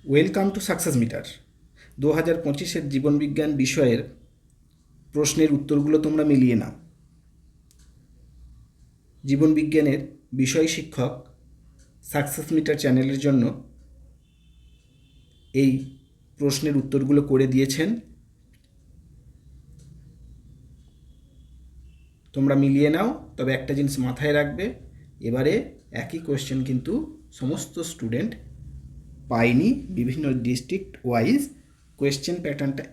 Welcome to Success Meter. 2025-এর জীবনবিজ্ঞান বিষয়ের প্রশ্নের উত্তরগুলো তোমরা মিলিয়ে নাও। জীবনবিজ্ঞানের বিষয় শিক্ষক সাকসেস মিটার চ্যানেলের জন্য এই প্রশ্নের উত্তরগুলো করে দিয়েছেন। তোমরা মিলিয়ে নাও। তবে একটা জিনিস মাথায় রাখবে, এবারে একই কোয়েশ্চেন কিন্তু সমস্ত স্টুডেন্ট পায়নি। বিভিন্ন ডিস্ট্রিক্ট ওয়াইজ প্যাটার্নটা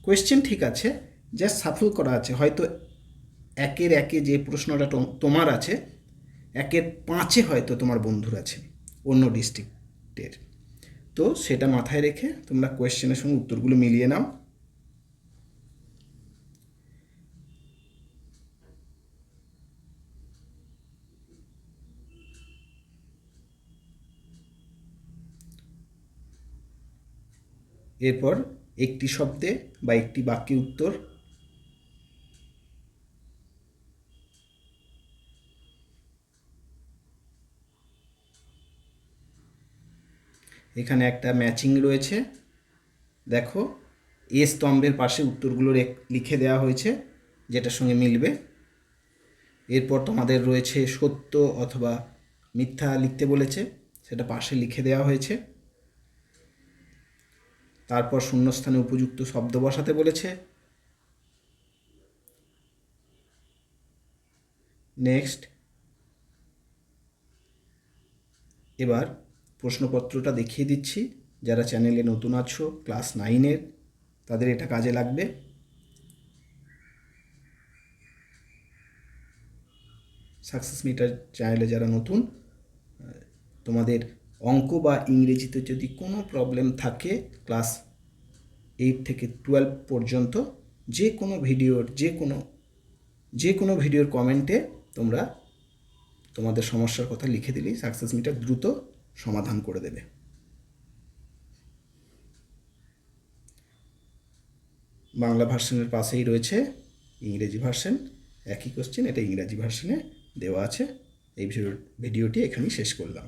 কোয়েশ্চেন ঠিক আছে, জাস্ট সাফল করা আছে। হয়তো একের একে যে প্রশ্নটা তোমার আছে, একের 5-এ হয়তো তোমার বন্ধুর আছে অন্য ডিস্ট্রিক্টের। তো সেটা মাথায় রেখে তোমরা কোয়েশ্চেনের সঙ্গে উত্তরগুলো মিলিয়ে নাও। এরপর একটি শব্দে বা একটি বাক্যে উত্তর। এখানে একটা ম্যাচিং রয়েছে, দেখো এ স্তম্ভের পাশে উত্তরগুলো লিখে দেওয়া হয়েছে যেটার সঙ্গে মিলবে। এরপর তোমাদের রয়েছে সত্য অথবা মিথ্যা লিখতে বলেছে, সেটা পাশে লিখে দেওয়া হয়েছে। তারপর শূন্যস্থানে উপযুক্ত শব্দ বসাতে বলেছে। নেক্সট, এবার প্রশ্নপত্রটা দেখিয়ে দিচ্ছি। যারা চ্যানেলে নতুন আছো, ক্লাস 9-এর, তাদের এটা কাজে লাগবে। সাকসেস মিটার চ্যানেলে যারা নতুন, তোমাদের অঙ্ক বা ইংরেজিতে যদি কোনো প্রবলেম থাকে, ক্লাস 8 থেকে 12 পর্যন্ত যে কোনো ভিডিওর কমেন্টে তোমরা তোমাদের সমস্যার কথা লিখে দিলেই সাকসেস মিটার দ্রুত সমাধান করে দেবে। বাংলা ভার্সনের পাশেই রয়েছে ইংরেজি ভার্সন। একই কোশ্চেন, এটা ইংরাজি ভার্সনে দেওয়া আছে। এই ভিডিওটি এখানেই শেষ করলাম।